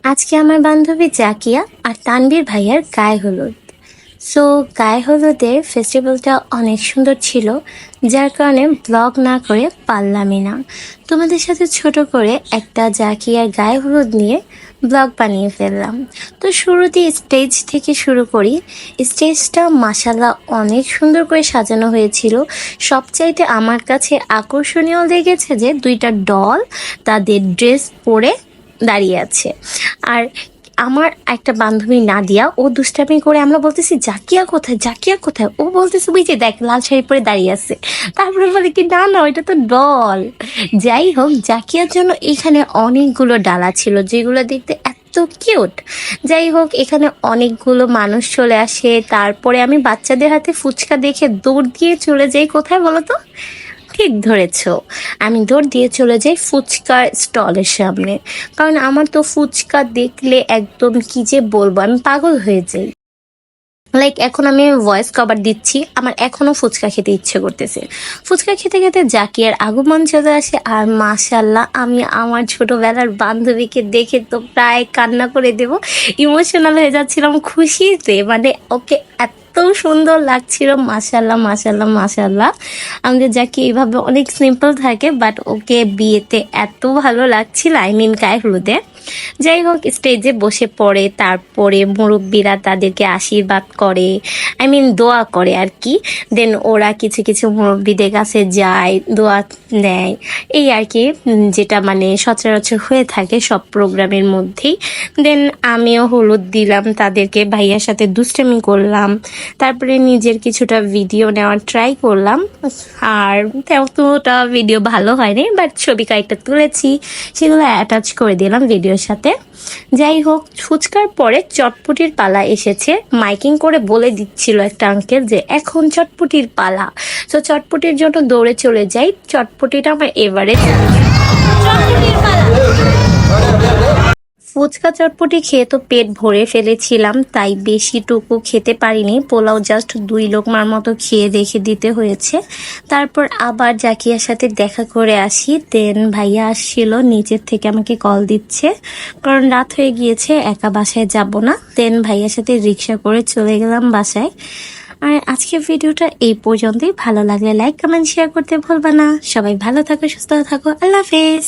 আজকে আমার বান্ধবী জাকিয়া আর তানভীর ভাইয়ার গায়ে হলুদ। সো গায়ে হলুদের ফেস্টিভ্যালটা অনেক সুন্দর ছিল, যার কারণে ব্লগ না করে পারলামই না। তোমাদের সাথে ছোট করে একটা জাকিয়ার গায়ে হলুদ নিয়ে ব্লগ বানিয়ে ফেললাম। তো শুরুতে স্টেজ থেকে শুরু করি। স্টেজটা মাশাআল্লাহ অনেক সুন্দর করে সাজানো হয়েছিল। সবচাইতে আমার কাছে আকর্ষণীয় লেগেছে যে দুইটা ডল তাদের ড্রেস পরে দাঁড়িয়ে আছে। আর আমার একটা বান্ধবী নাদিয়া, ও দুষ্টামি করে, আমরা বলতেছি জাকিয়া কোথায়, জাকিয়া কোথায়, ও বলতেছে ওই যে দেখ লাল শাড়ি পরে দাঁড়িয়ে আছে। তারপরে বলে কি না না ওইটা তো ডল। যাই হোক, জাকিয়ার জন্য এখানে অনেকগুলো ডালা ছিল যেগুলো দেখতে এত কিউট। যাই হোক, এখানে অনেকগুলো মানুষ চলে আসে। তারপরে আমি বাচ্চাদের হাতে ফুচকা দেখে দৌড় দিয়ে চলে যাই কোথায় বলো তো? ঠিক ধরেছ, আমি দৌড় দিয়ে চলে যাই ফুচকার স্টলের সামনে। কারণ আমার তো ফুচকা দেখলে একদম কি যে বলবো, আমি পাগল হয়ে যাই। এখন আমি ভয়েস কভার দিচ্ছি, আমার এখনো ফুচকা খেতে ইচ্ছে করতেছে। ফুচকা খেতে খেতে জাকিয়ার আগমন চলে আসে। আর মাশাল্লাহ, আমি আমার ছোটবেলার বান্ধবীকে দেখে তো প্রায় কান্না করে দেব, ইমোশনাল হয়ে যাচ্ছিলাম খুশিতে। মানে ওকে এত সুন্দর লাগছিল, মাশাল্লাহ মাশাল্লাহ মাশাল্লাহ। আমাদের জাকি এইভাবে অনেক সিম্পল থাকে, বাট ওকে বিয়েতে এত ভালো লাগছিল, আই মিন গায়ে হলুদে। যাই হোক, স্টেজে বসে পড়ে, তারপরে মুরব্বীরা তাদেরকে আশীর্বাদ করে, আই মিন দোয়া করে আর কি। দেন ওরা কিছু কিছু মুরব্বীদের কাছে যায়, দোয়া নেয়, এই আর কি, যেটা মানে সচরাচর হয়ে থাকে সব প্রোগ্রামের মধ্যেই। দেন আমিও হলুদ দিলাম তাদেরকে, ভাইয়ার সাথে দুষ্টামি করলাম, তারপরে নিজের কিছুটা ভিডিও নেওয়ার ট্রাই করলাম। আর তেমনটা ভিডিও ভালো হয়নি, বাট ছবি কয়েকটা তুলেছি, সেগুলো অ্যাটাচ করে দিলাম ভিডিওর সাথে। যাই হোক, ফুচকার পরে চটপটির পালা এসেছে। মাইকিং করে বলে দিচ্ছিল একটা আঙ্কেল যে এখন চটপটির পালা। তো চটপটির জন্য দৌড়ে চলে যাই। চটপটিটা আমার এভারেজ। ফুচকা চটপটি খেয়ে তো পেট ভরে ফেলেছিলাম, তাই বেশিটুকু খেতে পারিনি। পোলাও জাস্ট 2 লোকমার মতো খেয়ে রেখে দিতে হয়েছে। তারপর আবার জাকিয়ার সাথে দেখা করে আসি। দেন ভাইয়া আসছিল, নিচের থেকে আমাকে কল দিচ্ছে, কারণ রাত হয়ে গিয়েছে, একা বাসায় যাব না। দেন ভাইয়ার সাথে রিক্সা করে চলে গেলাম বাসায়। আর আজকের ভিডিওটা এই পর্যন্তই। ভালো লাগলে লাইক কমেন্ট শেয়ার করতে ভুলবা না। সবাই ভালো থাকো, সুস্থ থাকো, আল্লাহ হাফেজ।